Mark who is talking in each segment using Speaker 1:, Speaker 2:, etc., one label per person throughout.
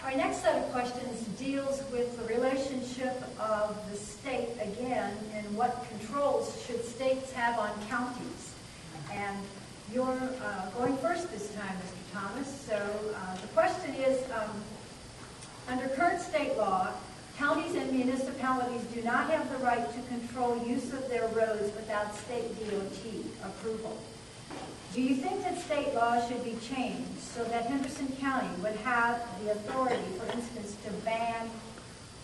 Speaker 1: Our next set of questions deals with the relationship of the state again and what controls should states have on counties. And you're going first this time, Mr. Thomas. So the question is, under current state law, counties and municipalities do not have the right to control use of their roads without state DOT approval. Do you think that state law should be changed so that Henderson County would have the authority, for instance, to ban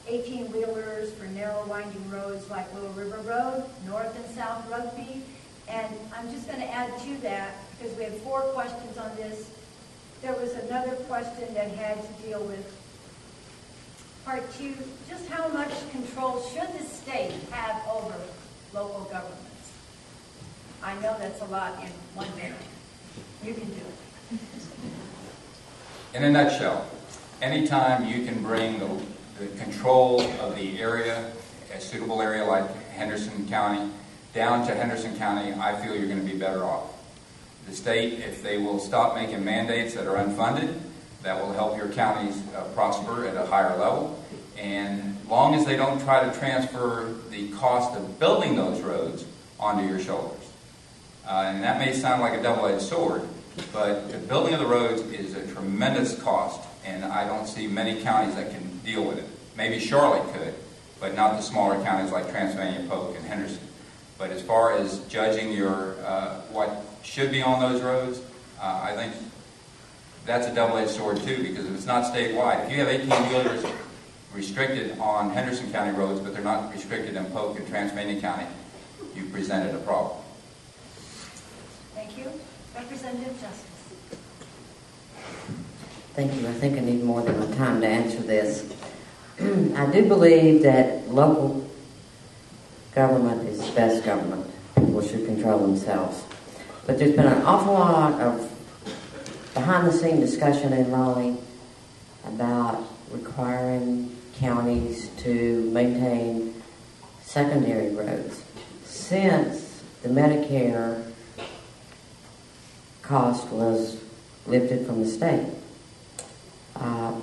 Speaker 1: 18-wheelers for narrow winding roads like Little River Road, North and South Rugby? And I'm just going to add to that, because we have 4 questions on this. There was another question that had to deal with part 2, just how much control should the state have over local governments? I know that's a lot in one minute. You can do it.
Speaker 2: In a nutshell, anytime you can bring the control of the area, a suitable area like Henderson County, down to Henderson County, I feel you're going to be better off. The state, if they will stop making mandates that are unfunded, that will help your counties prosper at a higher level. And long as they don't try to transfer the cost of building those roads onto your shoulders. And that may sound like a double-edged sword, but the building of the roads is a tremendous cost, and I don't see many counties that can deal with it. Maybe Charlotte could, but not the smaller counties like Transylvania, Polk, and Henderson. But as far as judging your what should be on those roads, I think that's a double-edged sword too, because if it's not statewide, if you have 18-wheelers restricted on Henderson County roads, but they're not restricted in Polk and Transylvania County, you've presented a problem.
Speaker 1: Thank you. Representative Justice.
Speaker 3: Thank you. I think I need more than my time to answer this. I do believe that local government is the best government. People should control themselves. But there's been an awful lot of behind-the-scene discussion in Raleigh about requiring counties to maintain secondary roads. Since the Medicare cost was lifted from the state,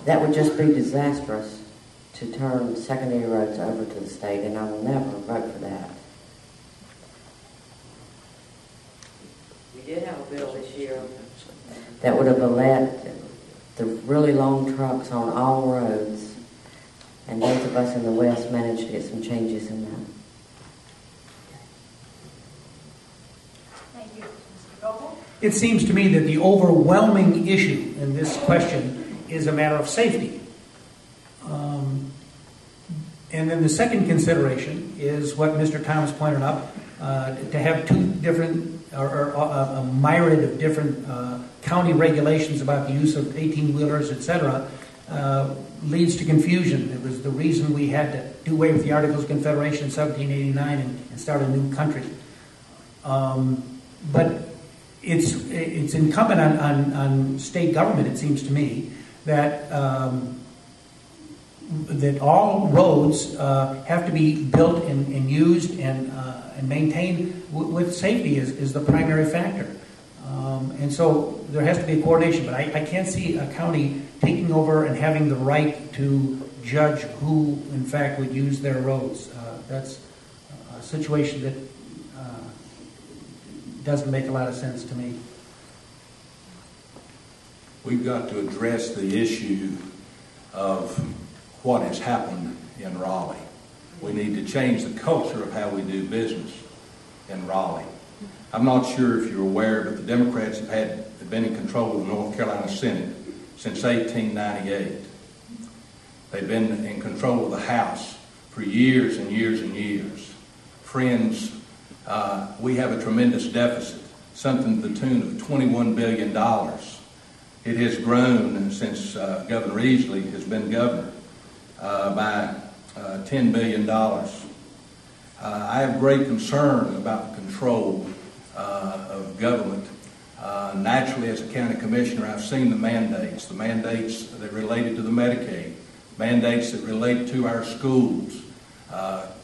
Speaker 3: that would just be disastrous to turn secondary roads over to the state, and I will never vote for that. We did have a bill this year that would have let the really long trucks on all roads, and those of us in the West managed to get some changes in that.
Speaker 1: Thank you. Mr. Goebel?
Speaker 4: It seems to me that the overwhelming issue in this question is a matter of safety. And then the second consideration is what Mr. Thomas pointed out, to have 2 different, or a myriad of different county regulations about the use of 18-wheelers, etc., leads to confusion. It was the reason we had to do away with the Articles of Confederation in 1789 and start a new country. But it's incumbent on state government, it seems to me, that that all roads have to be built and used and maintained with safety is the primary factor. And so there has to be a coordination, but I can't see a county taking over and having the right to judge who, in fact, would use their roads. That's a situation that doesn't make a lot of sense to me.
Speaker 5: We've got to address the issue of what has happened in Raleigh. We need to change the culture of how we do business in Raleigh. I'm not sure if you're aware, but the Democrats have been in control of the North Carolina Senate since 1898. They've been in control of the House for years and years and years. Friends, we have a tremendous deficit, something to the tune of $21 billion. It has grown since Governor Easley has been governor by $10 billion. I have great concern about the control of government. Naturally, as a county commissioner, I've seen the mandates that related to the Medicaid, mandates that relate to our schools,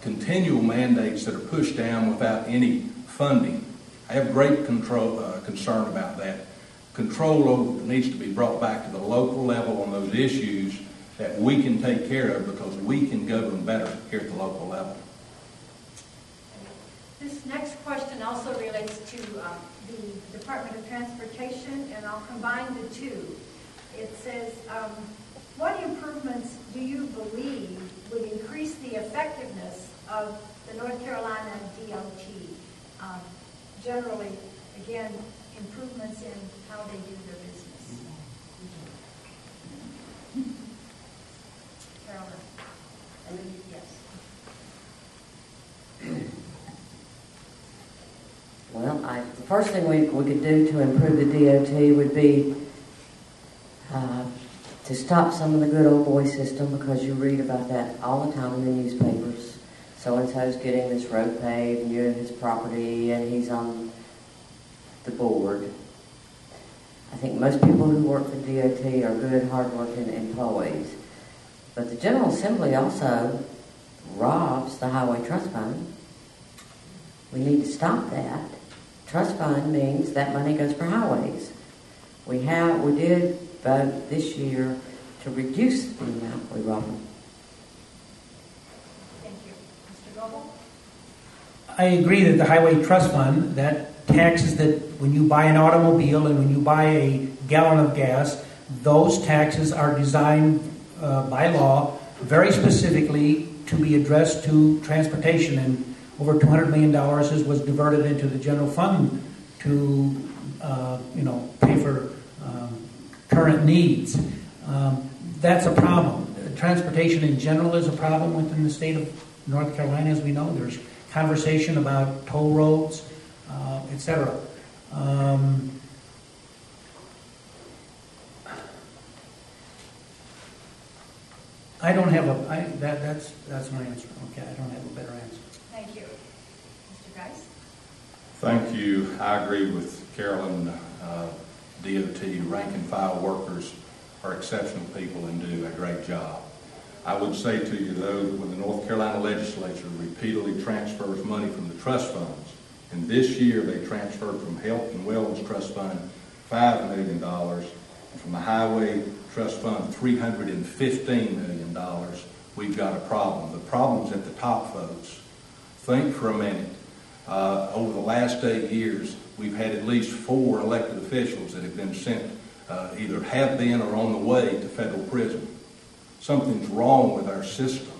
Speaker 5: continual mandates that are pushed down without any funding. I have great concern about that. Control needs to be brought back to the local level on those issues that we can take care of because we can govern better here at the local level.
Speaker 1: This next question also relates to the Department of Transportation, and I'll combine the two. It says, what improvements do you believe would increase the effectiveness of the North Carolina DOT? Generally, again, improvements in how they do their business. Carolyn? Yes.
Speaker 3: Well, the first thing we could do to improve the DOT would be to stop some of the good old boy system, because you read about that all the time in the newspapers. So-and-so's getting this road paved near his property and he's on the board. I think most people who work for DOT are good, hard-working employees. But the General Assembly also robs the Highway Trust Fund. We need to stop that. Trust fund means that money goes for highways. We did vote this year to reduce the amount we rob them.
Speaker 1: Thank you. Mr. Goebel?
Speaker 4: I agree that the Highway Trust Fund, that taxes that when you buy an automobile and when you buy a gallon of gas, those taxes are designed by law very specifically to be addressed to transportation, and over $200 million was diverted into the general fund to pay for current needs. That's a problem. Transportation in general is a problem within the state of North Carolina, as we know. There's conversation about toll roads, etc. I don't have that's my answer. Okay, I don't have a better answer.
Speaker 1: Thank you. Mr. Geis?
Speaker 5: Thank you. I agree with Carolyn. DOT rank and file workers are exceptional people and do a great job. I would say to you, though, that when the North Carolina legislature repeatedly transfers money from the trust funds, and this year they transferred from Health and Wellness Trust Fund $5 million, and from the Highway Trust Fund $315 million, we've got a problem. The problem's at the top, folks. Think for a minute. Over the last 8 years, we've had at least 4 elected officials that have been sent, either have been or on the way to federal prison. Something's wrong with our system.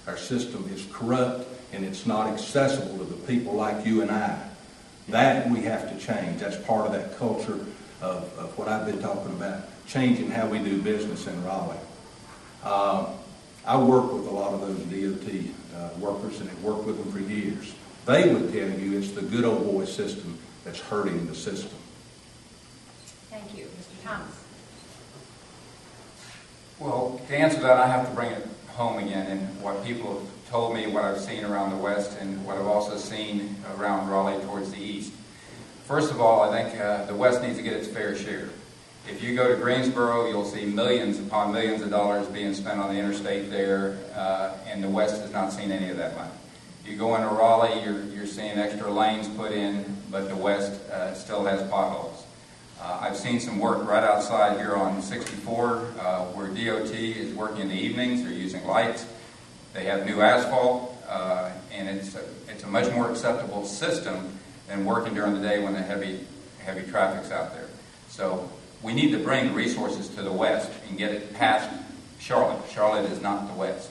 Speaker 5: Our system is corrupt and it's not accessible to the people like you and I. That we have to change. That's part of that culture of what I've been talking about, changing how we do business in Raleigh. I work with a lot of those DOT workers and have worked with them for years. They would tell you it's the good old boy system that's hurting the system.
Speaker 1: Thank you. Mr. Thomas?
Speaker 2: Well, to answer that, I have to bring it home again, and what people have told me, what I've seen around the West, and what I've also seen around Raleigh towards the East. First of all, I think the West needs to get its fair share. If you go to Greensboro, you'll see millions upon millions of dollars being spent on the interstate there, and the West has not seen any of that money. You go into Raleigh, you're seeing extra lanes put in, but the West still has potholes. I've seen some work right outside here on 64 where DOT is working in the evenings. They're using lights. They have new asphalt, and it's a much more acceptable system than working during the day when the heavy traffic's out there. So we need to bring resources to the West and get it past Charlotte. Charlotte is not the West.